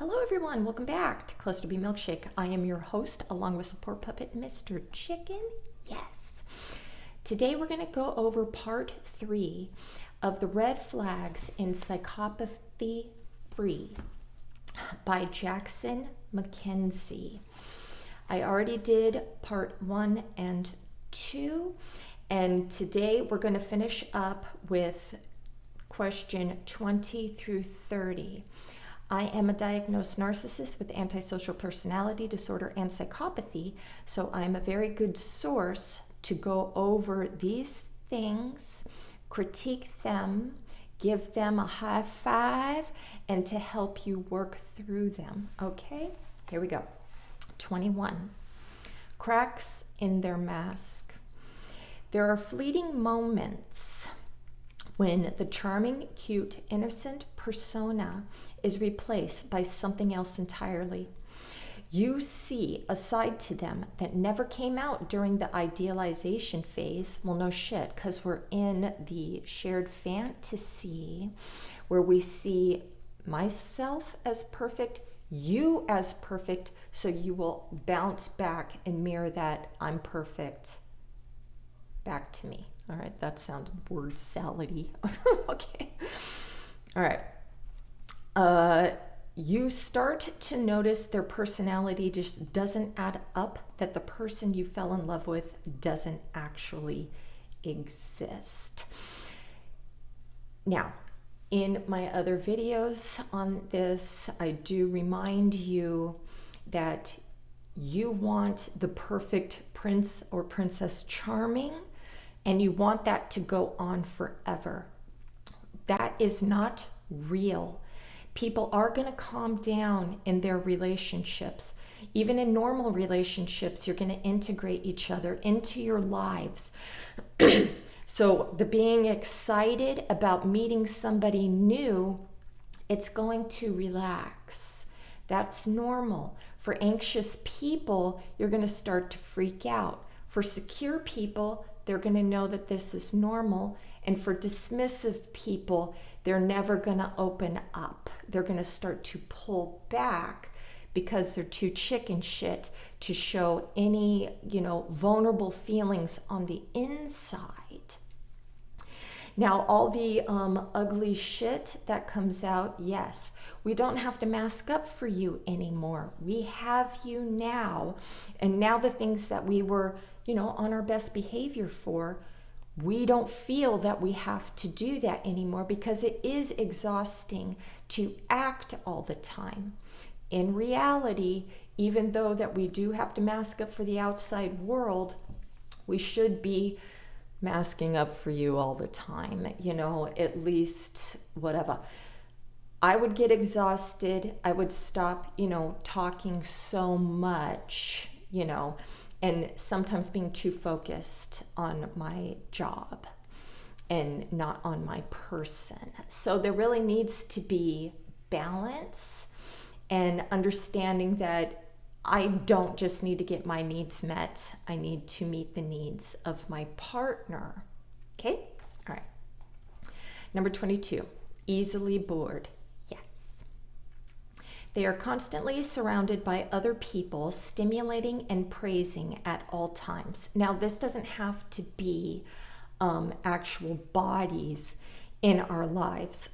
Hello everyone, welcome back to Close to Be Milkshake. I am your host along with support puppet Mr. Chicken. Yes. Today we're going to go over part 3 of the red flags in Psychopathy Free by Jackson MacKenzie. I already did part 1 and 2, and today we're going to finish up with question 20 through 30. I am a diagnosed narcissist with antisocial personality disorder and psychopathy, so I'm a very good source to go over these things, critique them, give them a high five, and to help you work through them. Okay, here we go. 21. Cracks in their mask. There are fleeting moments when the charming, cute, innocent persona is replaced by something else entirely. You see a side to them that never came out during the idealization phase. Well, no shit, because we're in the shared fantasy where we see myself as perfect, you as perfect, so you will bounce back and mirror that I'm perfect back to me. All right, that sounded word salad-y. Okay. All right. You start to notice their personality just doesn't add up, that the person you fell in love with doesn't actually exist. Now, in my other videos on this, I do remind you that you want the perfect prince or princess charming, and you want that to go on forever. That is not real. People are going to calm down in their relationships. Even in normal relationships, you're going to integrate each other into your lives. So the being excited about meeting somebody new, it's going to relax. That's normal. For anxious people, you're going to start to freak out. For secure people, they're going to know that this is normal. And for dismissive people, they're never going to open up. They're going to start to pull back because they're too chicken shit to show any, vulnerable feelings on the inside. Now, all the ugly shit that comes out, yes, we don't have to mask up for you anymore. We have you now. And now the things that we were, on our best behavior for, we don't feel that we have to do that anymore because it is exhausting to act all the time. In reality, even though that we do have to mask up for the outside world, we should be masking up for you all the time, at least whatever. I would get exhausted. I would stop, talking so much, and sometimes being too focused on my job and not on my person. So there really needs to be balance and understanding that I don't just need to get my needs met. I need to meet the needs of my partner. Okay? All right. Number 22, easily bored. They are constantly surrounded by other people, stimulating and praising at all times. Now, this doesn't have to be actual bodies in our lives.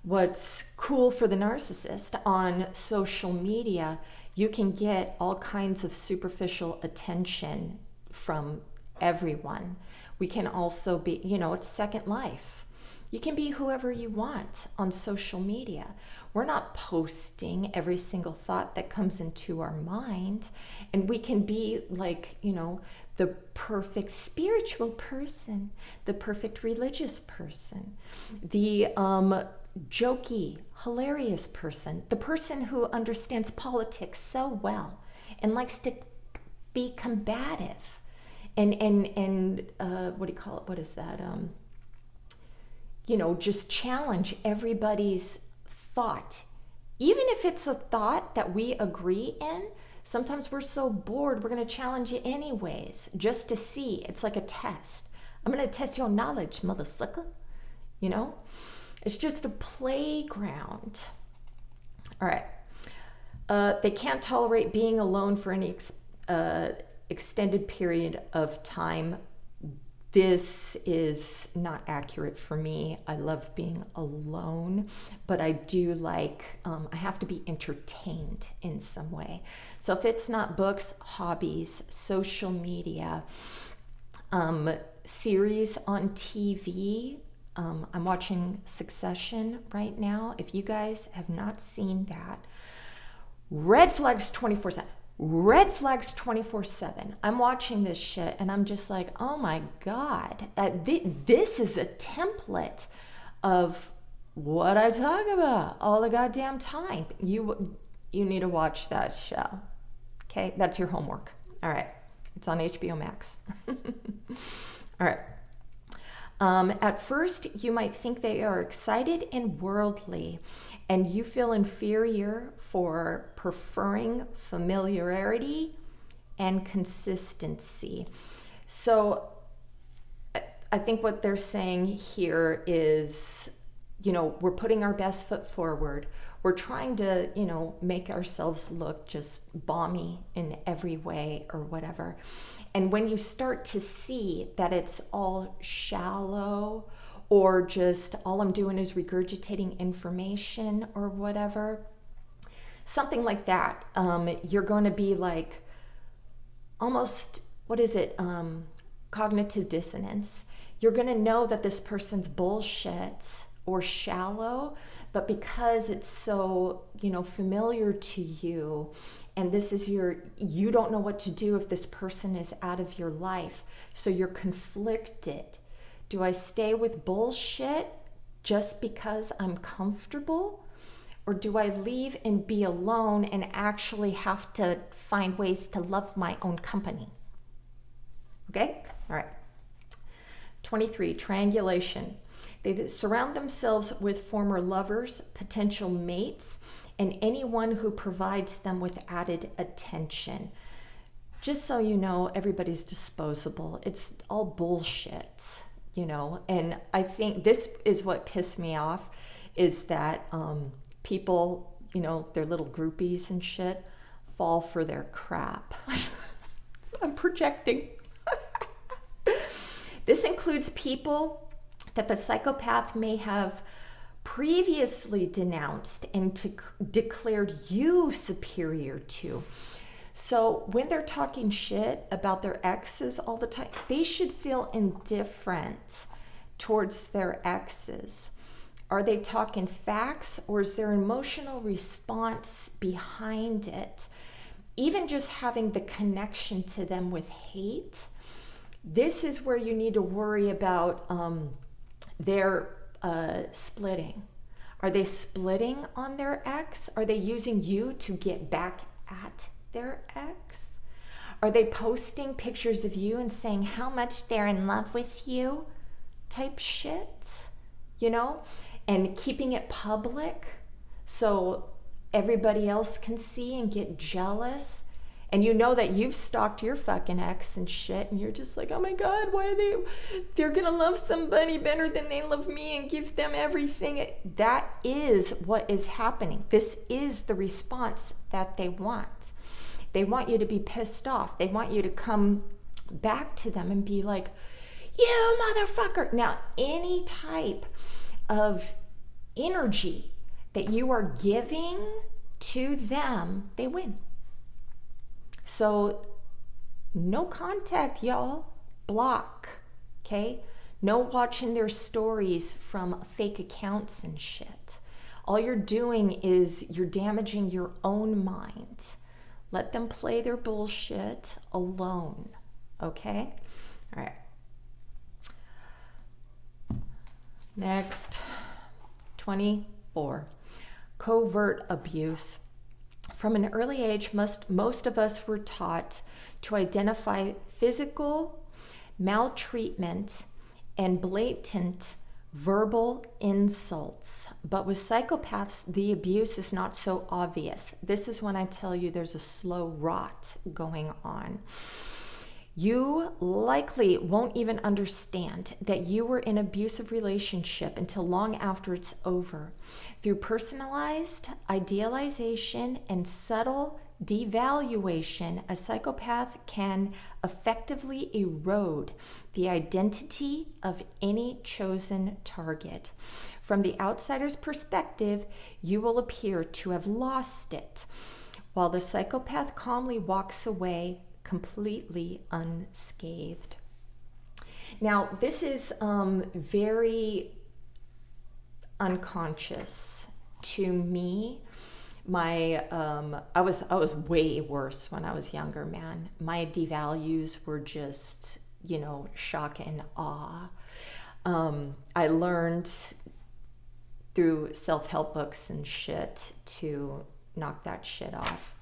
What's cool for the narcissist, on social media, you can get all kinds of superficial attention from everyone. We can also be, it's Second Life. You can be whoever you want on social media. We're not posting every single thought that comes into our mind. And we can be like, the perfect spiritual person, the perfect religious person, the jokey, hilarious person, the person who understands politics so well and likes to be combative. And what do you call it? What is that? Just challenge everybody's thought. Even if it's a thought that we agree in, sometimes we're so bored, we're going to challenge it anyways, just to see. It's like a test. I'm going to test your knowledge, mother sucker. It's just a playground. All right. They can't tolerate being alone for any extended period of time. This is not accurate for me. I love being alone, but I do like, I have to be entertained in some way. So if it's not books, hobbies, social media, series on TV, I'm watching Succession right now. If you guys have not seen that, red flags 24/7. Red flags 24/7. I'm watching this shit and I'm just like, oh my God, this is a template of what I talk about all the goddamn time. You need to watch that show. Okay, that's your homework. All right, it's on HBO Max. All right. At first, you might think they are excited and worldly, and you feel inferior for preferring familiarity and consistency. So I think what they're saying here is, we're putting our best foot forward. We're trying to, make ourselves look just balmy in every way or whatever. And when you start to see that it's all shallow, or just all I'm doing is regurgitating information or whatever, something like that, you're going to be like almost, cognitive dissonance. You're going to know that this person's bullshit or shallow, but because it's so, familiar to you, and this is you don't know what to do if this person is out of your life. So you're conflicted. Do I stay with bullshit just because I'm comfortable? Or do I leave and be alone and actually have to find ways to love my own company? Okay? All right. 23, triangulation. They surround themselves with former lovers, potential mates, and anyone who provides them with added attention. Just so you know, everybody's disposable. It's all bullshit. And I think this is what pissed me off, is that people, their little groupies and shit, fall for their crap. I'm projecting. This includes people that the psychopath may have previously denounced and declared you superior to. So when they're talking shit about their exes all the time, they should feel indifferent towards their exes. Are they talking facts, or is there emotional response behind it? Even just having the connection to them with hate, this is where you need to worry about their splitting. Are they splitting on their ex? Are they using you to get back at their ex? Are they posting pictures of you and saying how much they're in love with you type shit, and keeping it public so everybody else can see and get jealous? And you know that you've stalked your fucking ex and shit, and you're just like, oh my God, why are they're gonna love somebody better than they love me and give them everything. That is what is happening. This is the response that they want. They want you to be pissed off. They want you to come back to them and be like, you motherfucker. Now, any type of energy that you are giving to them, they win. So no contact, y'all. Block, okay? No watching their stories from fake accounts and shit. All you're doing is you're damaging your own mind. Let them play their bullshit alone, okay? All right. Next, 24, covert abuse. From an early age, most of us were taught to identify physical maltreatment and blatant verbal insults. But with psychopaths, the abuse is not so obvious. This is when I tell you there's a slow rot going on. You likely won't even understand that you were in an abusive relationship until long after it's over. Through personalized idealization and subtle devaluation, a psychopath can effectively erode the identity of any chosen target. From the outsider's perspective, you will appear to have lost it, while the psychopath calmly walks away completely unscathed. Now, this is very unconscious to me. I was way worse when I was younger, man. My devalues were just, shock and awe. I learned through self-help books and shit to knock that shit off.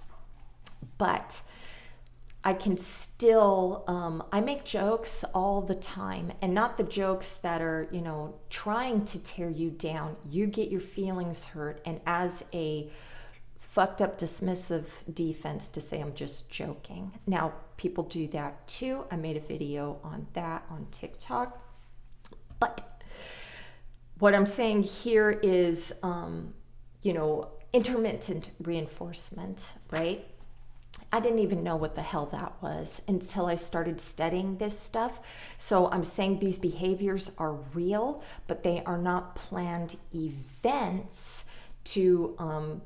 But I can still, I make jokes all the time, and not the jokes that are, trying to tear you down. You get your feelings hurt, and as a fucked up dismissive defense to say I'm just joking. Now, people do that too. I made a video on that on TikTok. But what I'm saying here is, intermittent reinforcement, right? I didn't even know what the hell that was until I started studying this stuff. So I'm saying these behaviors are real, but they are not planned events to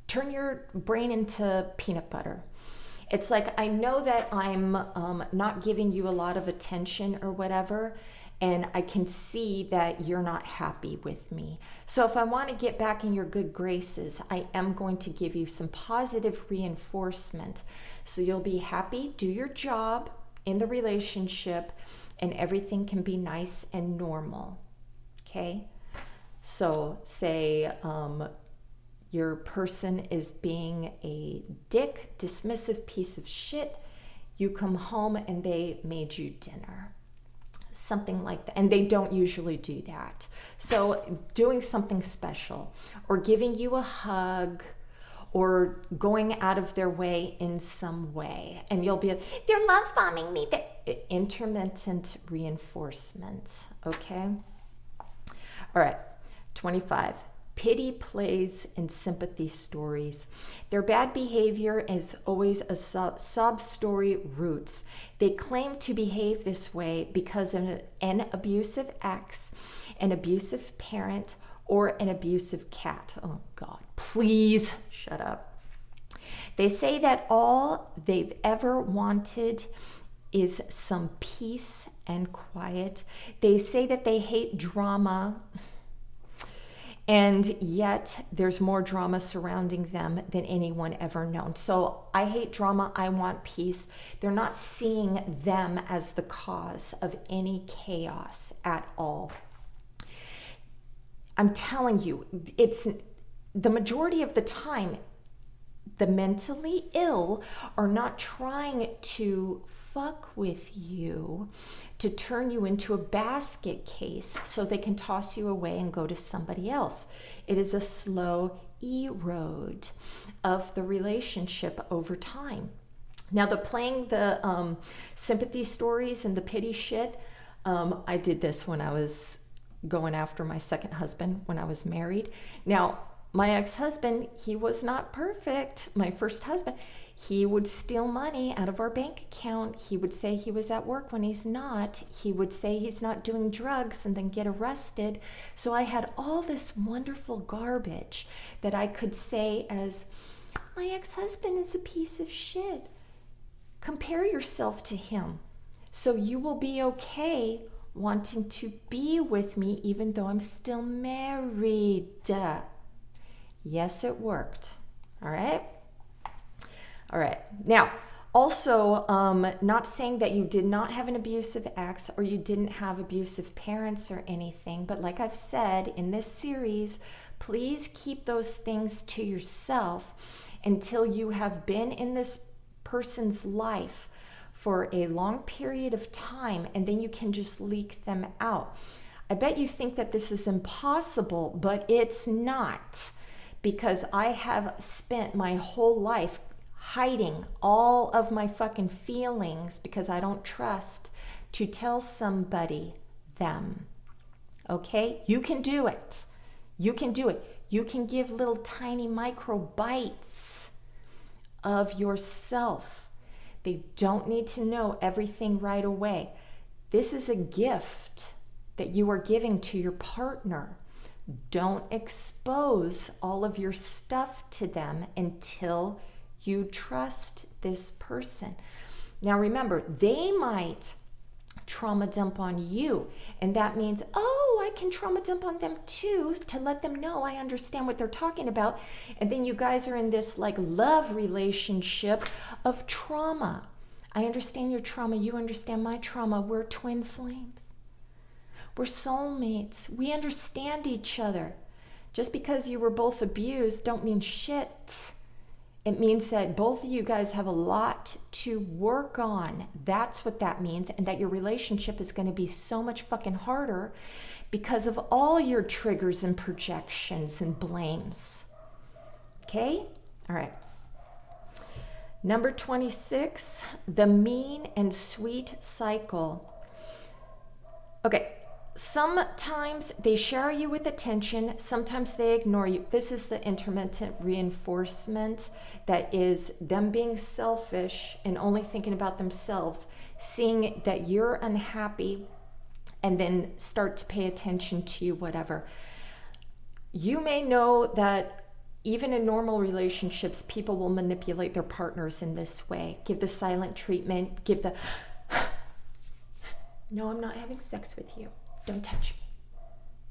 turn your brain into peanut butter. It's like, I know that I'm not giving you a lot of attention or whatever, and I can see that you're not happy with me. So if I want to get back in your good graces, I am going to give you some positive reinforcement. So you'll be happy, do your job in the relationship, and everything can be nice and normal. Okay? So say your person is being a dick, dismissive piece of shit. You come home and they made you dinner. Something like that. And they don't usually do that. So doing something special, or giving you a hug, or going out of their way in some way. And you'll be like, they're love bombing me. Intermittent reinforcement. Okay? All right. 25. Pity plays and sympathy stories. Their bad behavior is always a sob story roots. They claim to behave this way because of an abusive ex, an abusive parent, or an abusive cat. Oh God, please shut up. They say that all they've ever wanted is some peace and quiet. They say that they hate drama, and yet there's more drama surrounding them than anyone ever known. So I hate drama, I want peace. They're not seeing them as the cause of any chaos at all. I'm telling you, it's the majority of the time, the mentally ill are not trying to fuck with you to turn you into a basket case so they can toss you away and go to somebody else. It is a slow erode of the relationship over time. Now, playing the sympathy stories and the pity shit, I did this when I was going after my second husband when I was married. Now, my ex-husband, he was not perfect. My first husband, he would steal money out of our bank account. He would say he was at work when he's not. He would say he's not doing drugs and then get arrested. So I had all this wonderful garbage that I could say as, my ex-husband is a piece of shit. Compare yourself to him so you will be okay wanting to be with me even though I'm still married. Yes, it worked. All right. All right. Now, also, not saying that you did not have an abusive ex or you didn't have abusive parents or anything, but like I've said in this series, please keep those things to yourself until you have been in this person's life for a long period of time, and then you can just leak them out. I bet you think that this is impossible, but it's not. Because I have spent my whole life hiding all of my fucking feelings because I don't trust to tell somebody them. Okay? You can do it. You can do it. You can give little tiny micro bites of yourself. They don't need to know everything right away. This is a gift that you are giving to your partner. Don't expose all of your stuff to them until you trust this person. Now remember, they might trauma dump on you, and that means, oh, I can trauma dump on them too, to let them know I understand what they're talking about. And then you guys are in this like love relationship of trauma. I understand your trauma, you understand my trauma. We're twin flames. We're soulmates. We understand each other. Just because you were both abused don't mean shit. It means that both of you guys have a lot to work on. That's what that means. And that your relationship is going to be so much fucking harder because of all your triggers and projections and blames. Okay? All right. Number 26, the mean and sweet cycle. Okay. Sometimes they shower you with attention, sometimes they ignore you. This is the intermittent reinforcement that is them being selfish and only thinking about themselves, seeing that you're unhappy and then start to pay attention to you, whatever. You may know that even in normal relationships, people will manipulate their partners in this way. Give the silent treatment, give the, no, I'm not having sex with you. Don't touch me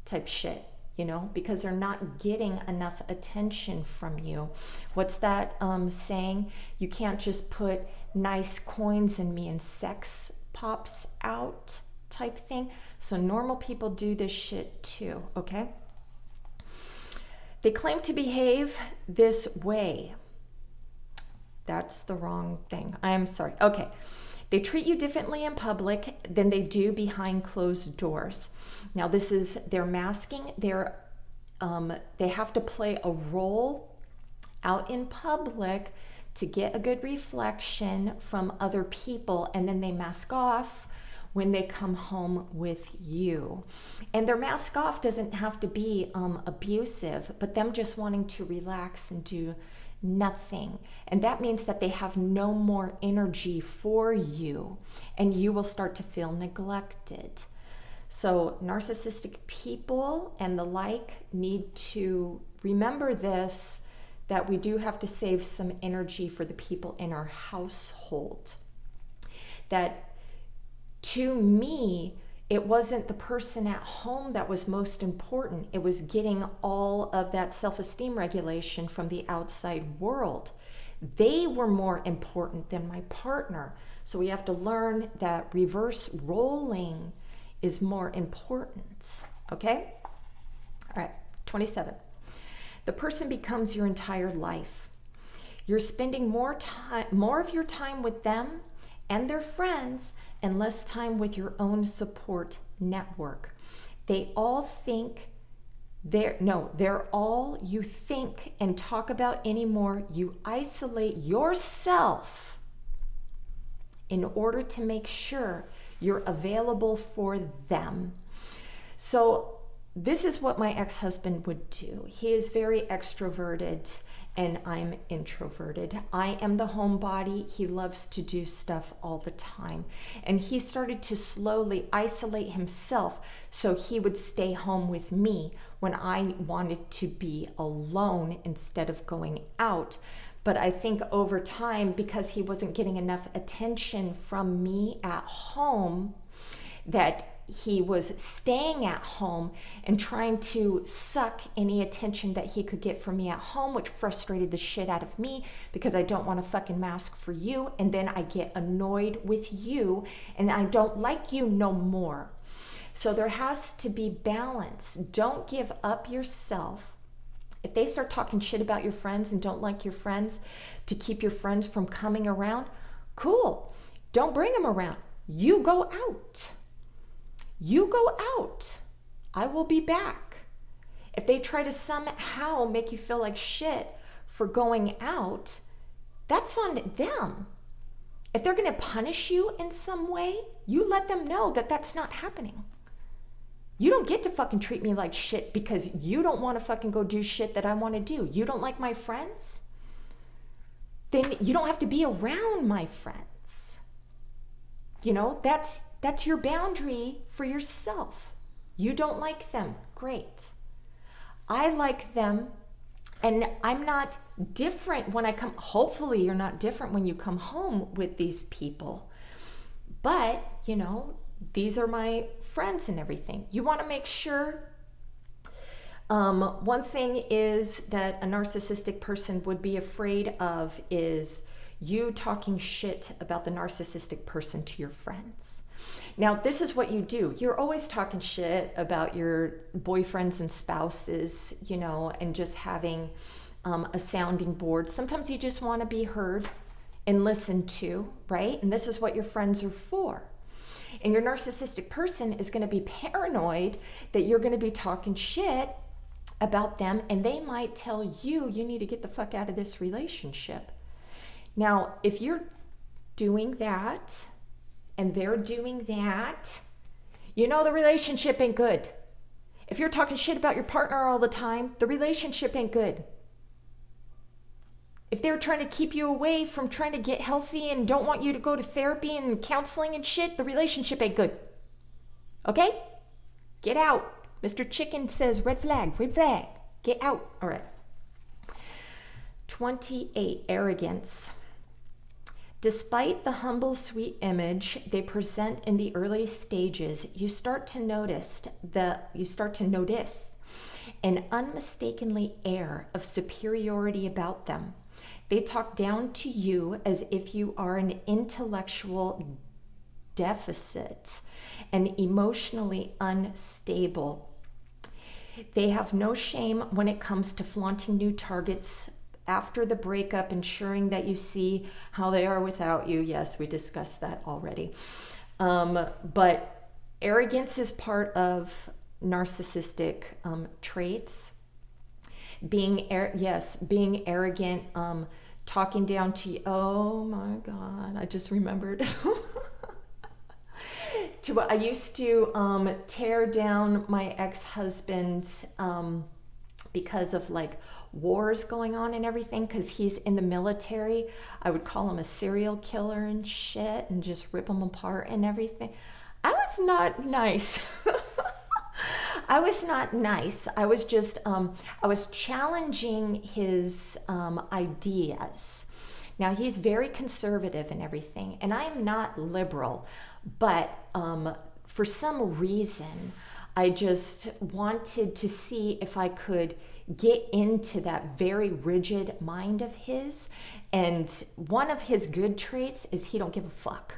type shit, you know, because they're not getting enough attention from you. What's that saying? You can't just put nice coins in me and sex pops out type thing. So normal people do this shit too, okay? They claim to behave this way. That's the wrong thing. I'm sorry. Okay. They treat you differently in public than they do behind closed doors. Now, this is, they're masking, they have to play a role out in public to get a good reflection from other people, and then they mask off when they come home with you. And their mask off doesn't have to be abusive, but them just wanting to relax and do nothing. And that means that they have no more energy for you, and you will start to feel neglected. So narcissistic people and the like need to remember this, that we do have to save some energy for the people in our household. That to me, it wasn't the person at home that was most important. It was getting all of that self-esteem regulation from the outside world. They were more important than my partner. So we have to learn that reverse rolling is more important. Okay? All right, 27. The person becomes your entire life. You're spending more of your time with them and their friends and less time with your own support network. They're all you think and talk about anymore. You isolate yourself in order to make sure you're available for them. So this is what my ex-husband would do. He is very extroverted and I'm introverted. I am the homebody. He loves to do stuff all the time. And he started to slowly isolate himself so he would stay home with me when I wanted to be alone instead of going out. But I think over time, because he wasn't getting enough attention from me at home, that he was staying at home and trying to suck any attention that he could get from me at home, which frustrated the shit out of me because I don't want a fucking mask for you. And then I get annoyed with you and I don't like you no more. So there has to be balance. Don't give up yourself. If they start talking shit about your friends and don't like your friends to keep your friends from coming around, cool. Don't bring them around. You go out. You go out. I will be back. If they try to somehow make you feel like shit for going out, that's on them. If they're going to punish you in some way, you let them know that that's not happening. You don't get to fucking treat me like shit because you don't want to fucking go do shit that I want to do. You don't like my friends? Then you don't have to be around my friends. You know, that's your boundary for yourself. You don't like them. Great. I like them, and I'm not different when I come. Hopefully you're not different when you come home with these people. But, you know, these are my friends and everything. You want to make sure. One thing is that a narcissistic person would be afraid of is you talking shit about the narcissistic person to your friends. Now, this is what you do. You're always talking shit about your boyfriends and spouses, you know, and just having a sounding board. Sometimes you just want to be heard and listened to, right? And this is what your friends are for. And your narcissistic person is going to be paranoid that you're going to be talking shit about them, and they might tell you, you need to get the fuck out of this relationship. Now, if you're doing that and they're doing that, you know the relationship ain't good. If you're talking shit about your partner all the time, the relationship ain't good. If they're trying to keep you away from trying to get healthy and don't want you to go to therapy and counseling and shit, the relationship ain't good. Okay? Get out. Mr. Chicken says, red flag, get out. All right. 28, arrogance. Despite the humble, sweet image they present in the early stages, you start to notice an unmistakably air of superiority about them. They talk down to you as if you are an intellectual deficit and emotionally unstable. They have no shame when it comes to flaunting new targets after the breakup, ensuring that you see how they are without you. Yes, we discussed that already. But arrogance is part of narcissistic traits. Being arrogant, talking down to you. Oh my God, I just remembered. I used to tear down my ex-husband because of like wars going on and everything, because he's in the military. I would call him a serial killer and shit and just rip him apart and everything. I was not nice. I was not nice. I was just, I was challenging his ideas. Now, he's very conservative and everything, and I am not liberal, but for some reason, I just wanted to see if I could get into that very rigid mind of his. And one of his good traits is he don't give a fuck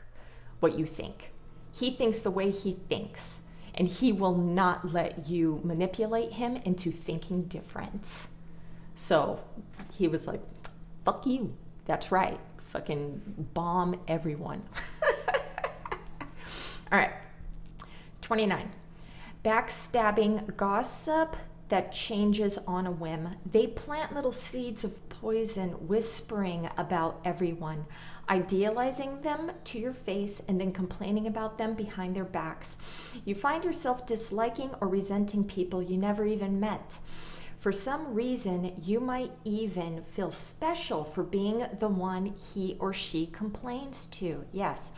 what you think. He thinks the way he thinks, and he will not let you manipulate him into thinking different. So he was like, fuck you. That's right. Fucking bomb everyone. All right. 29. Backstabbing gossip that changes on a whim. They plant little seeds of poison, whispering about everyone, idealizing them to your face, and then complaining about them behind their backs. You find yourself disliking or resenting people you never even met. For some reason, you might even feel special for being the one he or she complains to. Yes.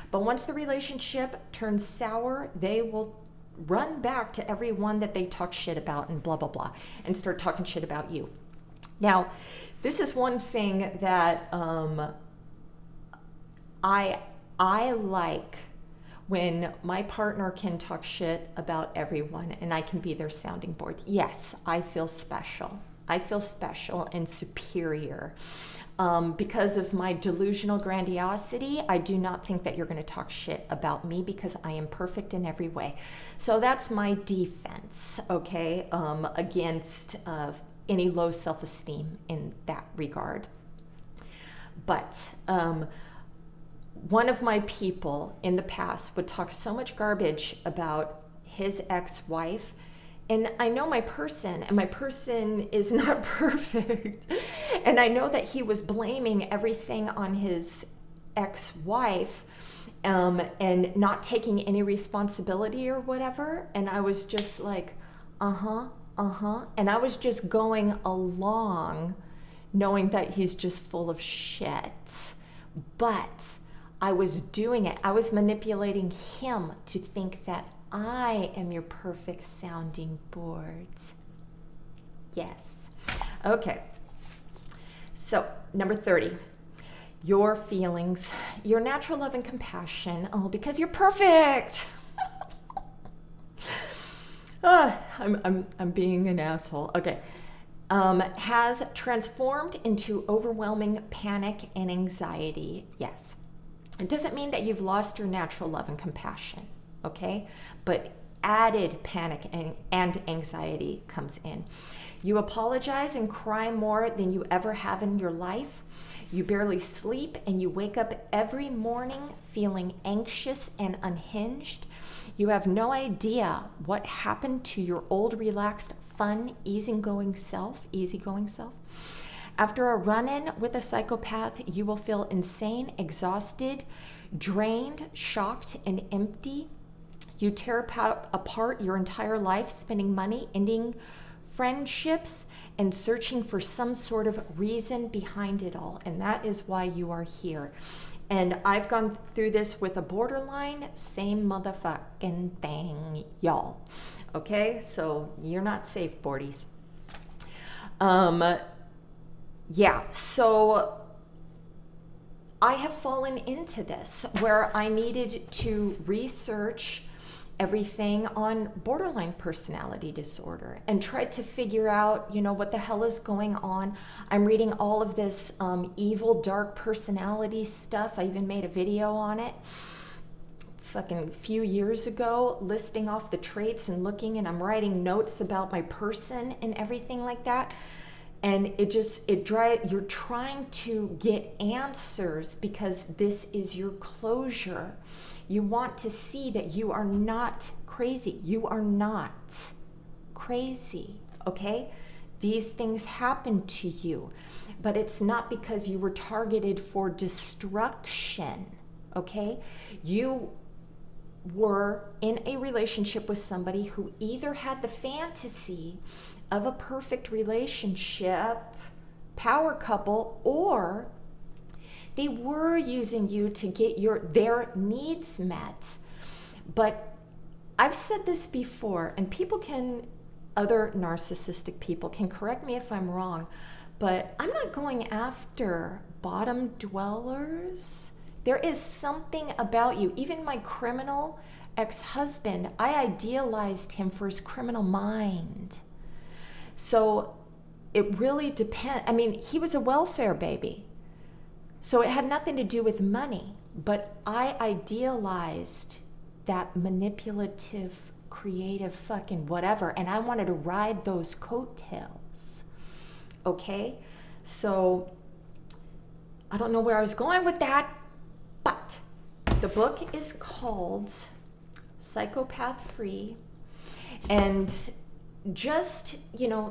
But once the relationship turns sour, they will run back to everyone that they talk shit about and blah, blah, blah, and start talking shit about you. Now, this is one thing that I like, when my partner can talk shit about everyone and I can be their sounding board. Yes, I feel special. I feel special and superior. Because of my delusional grandiosity, I do not think that you're going to talk shit about me because I am perfect in every way. So that's my defense, okay, against any low self-esteem in that regard. But one of my people in the past would talk so much garbage about his ex-wife, and I know my person, and my person is not perfect. And I know that he was blaming everything on his ex-wife, and not taking any responsibility or whatever. And I was just like, and I was just going along knowing that he's just full of shit. But I was doing it. I was manipulating him to think that I am your perfect sounding board. Yes. Okay. So, number 30. Your feelings, your natural love and compassion. Oh, because you're perfect. I'm being an asshole. Okay. Has transformed into overwhelming panic and anxiety. Yes. It doesn't mean that you've lost your natural love and compassion, okay? But added panic and anxiety comes in. You apologize and cry more than you ever have in your life. You barely sleep and you wake up every morning feeling anxious and unhinged. You have no idea what happened to your old, relaxed, fun, easygoing self. After a run-in with a psychopath, you will feel insane, exhausted, drained, shocked, and empty. You tear apart your entire life, spending money, ending friendships, and searching for some sort of reason behind it all. And that is why you are here. And I've gone through this with a borderline, same motherfucking thing, y'all. Okay, so you're not safe, boardies. Yeah, so I have fallen into this where I needed to research everything on borderline personality disorder and tried to figure out, what the hell is going on. I'm reading all of this evil, dark personality stuff. I even made a video on it fucking few years ago, listing off the traits and looking, and I'm writing notes about my person and everything like that. And you're trying to get answers because this is your closure. You want to see that you are not crazy. You are not crazy, okay? These things happen to you, but it's not because you were targeted for destruction, okay? You were in a relationship with somebody who either had the fantasy of a perfect relationship, power couple, or they were using you to get their needs met. But I've said this before, and other narcissistic people can correct me if I'm wrong, but I'm not going after bottom dwellers. There is something about you. Even my criminal ex-husband, I idealized him for his criminal mind. So it really depends. I mean, he was a welfare baby. So it had nothing to do with money, but I idealized that manipulative, creative fucking whatever, and I wanted to ride those coattails, okay? So I don't know where I was going with that, but the book is called Psychopath Free, and just,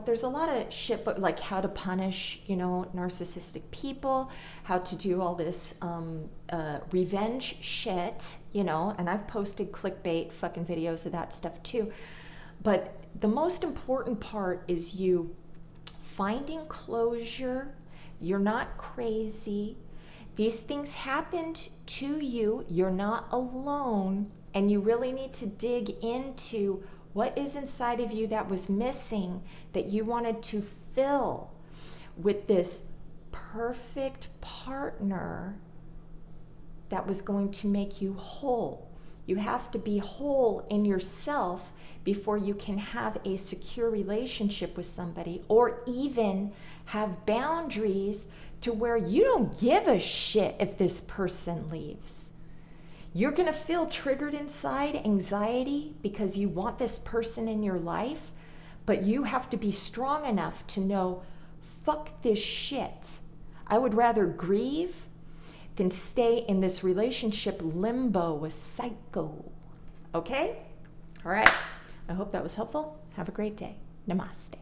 there's a lot of shit, but like how to punish, narcissistic people, how to do all this revenge shit, and I've posted clickbait fucking videos of that stuff too. But the most important part is you finding closure. You're not crazy. These things happened to you. You're not alone, and you really need to dig into what is inside of you that was missing, that you wanted to fill with this perfect partner that was going to make you whole. You have to be whole in yourself before you can have a secure relationship with somebody, or even have boundaries to where you don't give a shit if this person leaves. You're going to feel triggered inside, anxiety, because you want this person in your life, but you have to be strong enough to know, fuck this shit. I would rather grieve than stay in this relationship limbo with psycho. Okay? All right. I hope that was helpful. Have a great day. Namaste.